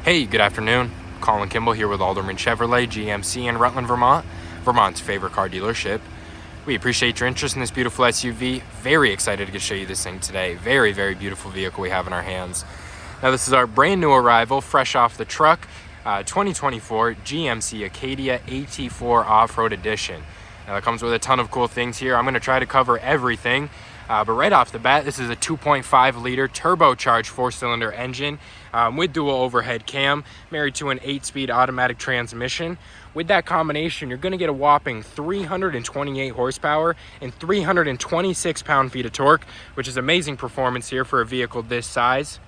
Hey, good afternoon. Colin Kimball here with Alderman Chevrolet, GMC in Rutland, Vermont, Vermont's favorite car dealership. We appreciate your interest in this beautiful SUV. Very excited to show you this thing today. Very, very beautiful vehicle we have in our hands. Now, this is our brand new arrival, fresh off the truck, 2024 GMC Acadia AT4 Off-Road Edition. Now, it comes with a ton of cool things here. I'm going to try to cover everything. But right off the bat, this is a 2.5 liter turbocharged 4-cylinder engine with dual overhead cam, married to an 8-speed automatic transmission. With that combination, you're going to get a whopping 328 horsepower and 326 pound-feet of torque, which is amazing performance here for a vehicle this size.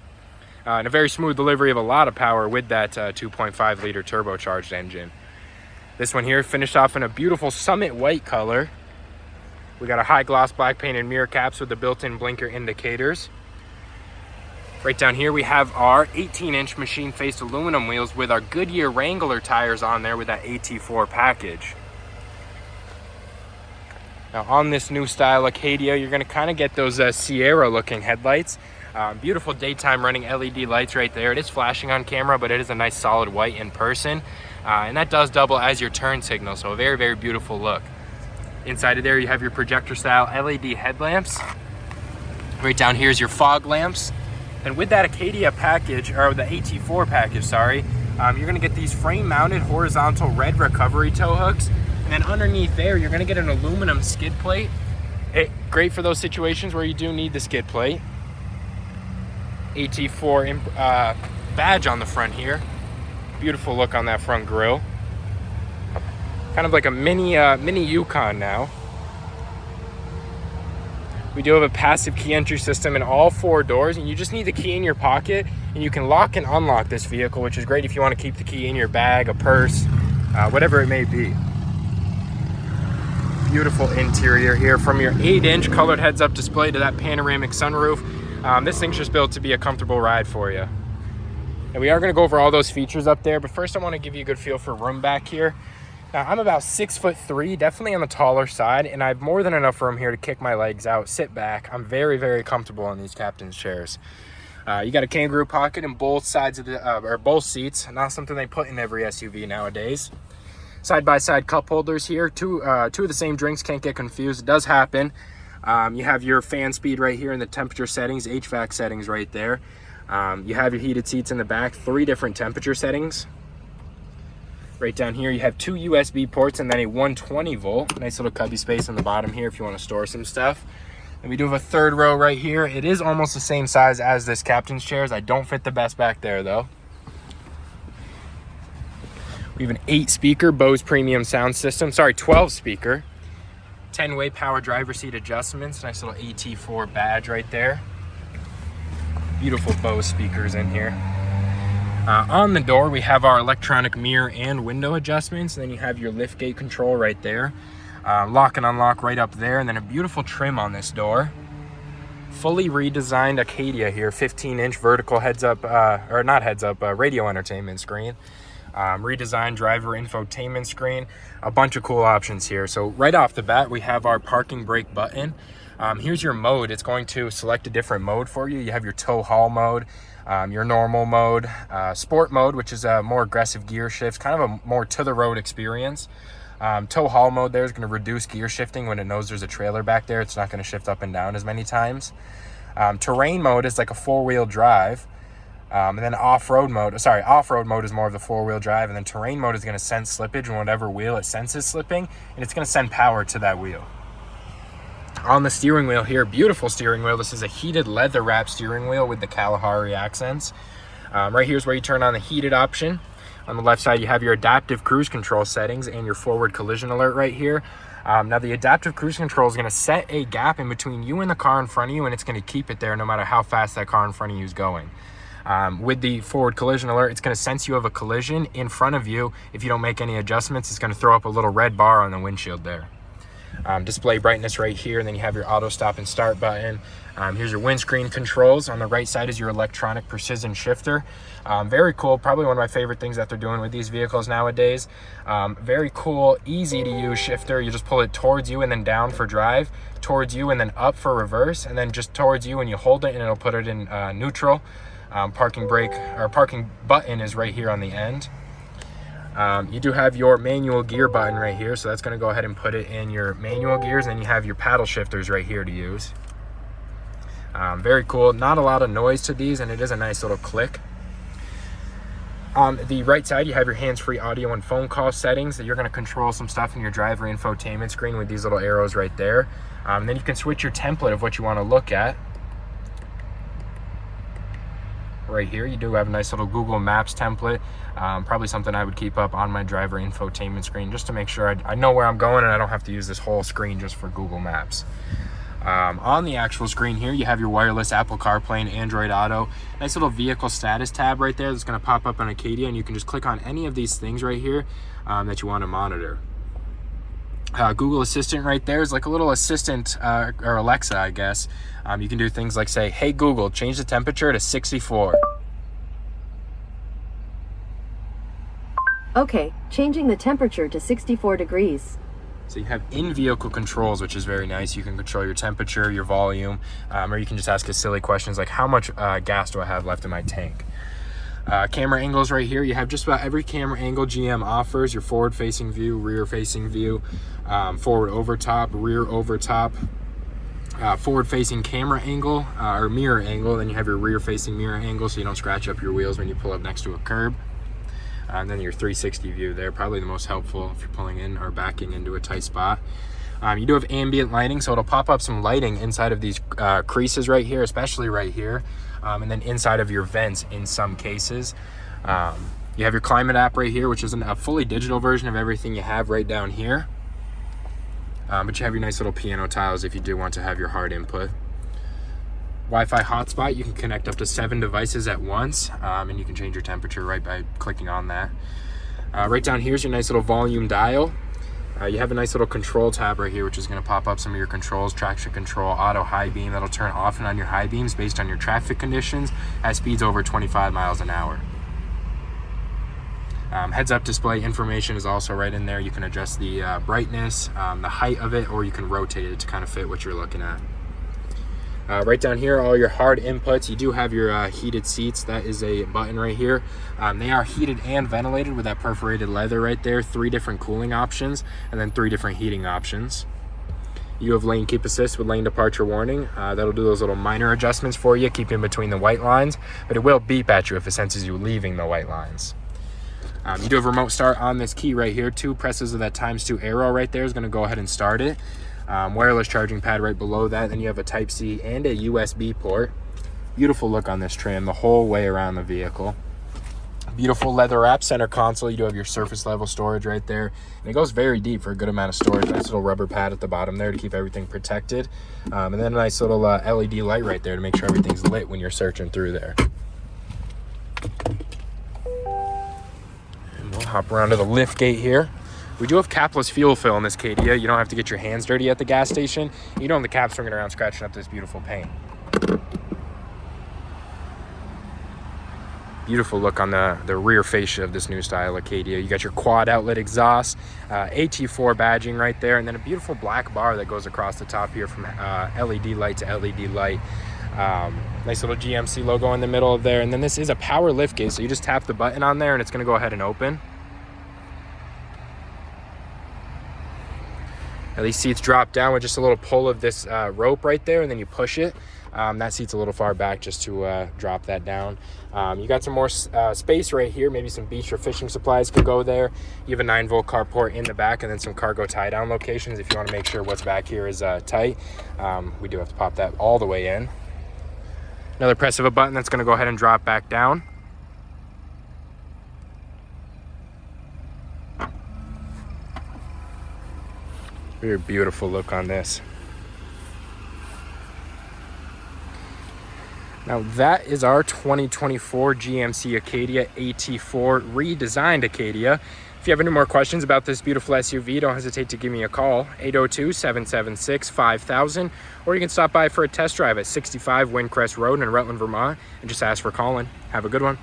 And a very smooth delivery of a lot of power with that 2.5 liter turbocharged engine. This one here finished off in a beautiful Summit white color. We got a high gloss black painted mirror caps with the built-in blinker indicators. Right down here we have our 18-inch machine faced aluminum wheels with our Goodyear Wrangler tires on there with that AT4 package. Now on this new style Acadia, you're going to kind of get those Sierra looking headlights. Beautiful daytime running LED lights right there. It is flashing on camera, but it is a nice solid white in person. And that does double as your turn signal, so a very, very beautiful look. Inside of there, you have your projector style LED headlamps. Right down here is your fog lamps. And with that Acadia package, or the AT4 package, sorry, you're gonna get these frame mounted horizontal red recovery tow hooks. And then underneath there, you're gonna get an aluminum skid plate. Great for those situations where you do need the skid plate. AT4 badge on the front here. Beautiful look on that front grille. Kind of like a mini Yukon now. We do have a passive key entry system in all 4 doors, and you just need the key in your pocket, and you can lock and unlock this vehicle, which is great if you want to keep the key in your bag, a purse, whatever it may be. Beautiful interior here, from your 8-inch colored heads-up display to that panoramic sunroof. This thing's just built to be a comfortable ride for you. And we are going to go over all those features up there, but first I want to give you a good feel for room back here. Now, I'm about 6'3", definitely on the taller side, and I have more than enough room here to kick my legs out, sit back. I'm very, very comfortable on these captain's chairs. You got a kangaroo pocket in both sides of the, or both seats, not something they put in every SUV nowadays. Side-by-side cup holders here, two of the same drinks, can't get confused, it does happen. You have your fan speed right here and the temperature settings, HVAC settings right there. You have your heated seats in the back, 3 different temperature settings. Right down here, you have 2 USB ports and then a 120 volt. Nice little cubby space on the bottom here if you want to store some stuff. And we do have a 3rd row right here. It is almost the same size as this captain's chairs. I don't fit the best back there though. We have an 8-speaker Bose premium sound system. Sorry, 12-speaker. 10-way power driver seat adjustments. Nice little AT4 badge right there. Beautiful Bose speakers in here. On the door, we have our electronic mirror and window adjustments. And then you have your lift gate control right there. Lock and unlock right up there. And then a beautiful trim on this door. Fully redesigned Acadia here. 15-inch vertical heads-up, or not heads-up, radio entertainment screen. Redesigned driver infotainment screen. A bunch of cool options here. So right off the bat, we have our parking brake button. Here's your mode. It's going to select a different mode for you. You have your tow haul mode, your normal mode, sport mode, which is a more aggressive gear shift, kind of a more to the road experience. Tow haul mode there is going to reduce gear shifting when it knows there's a trailer back there. It's not going to shift up and down as many times. Terrain mode is like a 4-wheel drive. And then off-road mode is more of the 4-wheel drive, and then terrain mode is going to sense slippage on whatever wheel it senses slipping, and it's going to send power to that wheel. On the steering wheel here, beautiful steering wheel. This is a heated leather wrap steering wheel with the Kalahari accents. Right here's where you turn on the heated option. On the left side, you have your adaptive cruise control settings and your forward collision alert right here. Now the adaptive cruise control is going to set a gap in between you and the car in front of you, and it's going to keep it there no matter how fast that car in front of you is going. With the forward collision alert, it's going to sense you have a collision in front of you. If you don't make any adjustments, it's going to throw up a little red bar on the windshield there. Display brightness right here, and then you have your auto stop and start button. Here's your windscreen controls. On the right side is your electronic precision shifter. Very cool, probably one of my favorite things that they're doing with these vehicles nowadays. Very cool, easy to use shifter. You just pull it towards you and then down for drive, towards you and then up for reverse, and then just towards you and you hold it and it'll put it in neutral. Parking brake or parking button is right here on the end. You do have your manual gear button right here, so that's going to go ahead and put it in your manual gears, and then you have your paddle shifters right here to use. Very cool. Not a lot of noise to these, and it is a nice little click. On the right side, you have your hands-free audio and phone call settings that you're going to control some stuff in your driver infotainment screen with these little arrows right there. Then you can switch your template of what you want to look at. Right here, you do have a nice little Google Maps template. Probably something I would keep up on my driver infotainment screen just to make sure I know where I'm going and I don't have to use this whole screen just for Google Maps. On the actual screen here, you have your wireless Apple CarPlay and Android Auto. Nice little vehicle status tab right there that's going to pop up on Acadia, and you can just click on any of these things right here that you want to monitor. Google Assistant right there is like a little assistant, or Alexa, I guess. You can do things like say, "Hey Google, change the temperature to 64. Okay, changing the temperature to 64 degrees. So you have in-vehicle controls, which is very nice. You can control your temperature, your volume, or you can just ask us silly questions like, how much gas do I have left in my tank? Camera angles right here. You have just about every camera angle GM offers. Your forward-facing view, rear-facing view, forward over top, rear over top, forward-facing camera angle or mirror angle. Then you have your rear-facing mirror angle so you don't scratch up your wheels when you pull up next to a curb. And then your 360 view there, probably the most helpful if you're pulling in or backing into a tight spot. You do have ambient lighting, so it'll pop up some lighting inside of these creases right here, especially right here, and then inside of your vents in some cases. You have your climate app right here, which is a fully digital version of everything you have right down here. But you have your nice little piano tiles if you do want to have your hard input. Wi-Fi hotspot, you can connect up to 7 devices at once, and you can change your temperature right by clicking on that. Right down here is your nice little volume dial. You have a nice little control tab right here, which is going to pop up some of your controls: traction control, auto high beam. That'll turn off and on your high beams based on your traffic conditions at speeds over 25 miles an hour. Heads up display information is also right in there. You can adjust the brightness, the height of it, or you can rotate it to kind of fit what you're looking at. Right down here, all your hard inputs. You do have your heated seats. That is a button right here. They are heated and ventilated with that perforated leather right there. 3 different cooling options and then 3 different heating options. You have lane keep assist with lane departure warning. That'll do those little minor adjustments for you, keep in between the white lines, but it will beep at you if it senses you leaving the white lines. You do have remote start on this key right here. 2 presses of that ×2 arrow right there is going to go ahead and start it. Wireless charging pad right below that. Then you have a Type-C and a USB port. Beautiful look on this trim the whole way around the vehicle. Beautiful leather wrap center console. You do have your surface level storage right there, and it goes very deep for a good amount of storage. Nice little rubber pad at the bottom there to keep everything protected, and then a nice little LED light right there to make sure everything's lit when you're searching through there. And we'll hop around to the lift gate here. We do have capless fuel fill in this Acadia. You don't have to get your hands dirty at the gas station. You don't have the cap swinging around scratching up this beautiful paint. Beautiful look on the rear fascia of this new style Acadia. You got your quad outlet exhaust, AT4 badging right there, and then a beautiful black bar that goes across the top here from LED light to LED light. Nice little GMC logo in the middle of there. And then this is a power lift gate, so you just tap the button on there and it's going to go ahead and open. These seats drop down with just a little pull of this rope right there, and then you push it. That seat's a little far back just to drop that down. You got some more space right here. Maybe some beach or fishing supplies could go there. You have a 9-volt carport in the back, and then some cargo tie-down locations if you want to make sure what's back here is tight. We do have to pop that all the way in. Another press of a button that's going to go ahead and drop back down. Very beautiful look on this. Now that is our 2024 GMC Acadia AT4 redesigned Acadia. If you have any more questions about this beautiful SUV, don't hesitate to give me a call, 802-776-5000, or you can stop by for a test drive at 65 Windcrest Road in Rutland, Vermont, and just ask for Colin. Have a good one.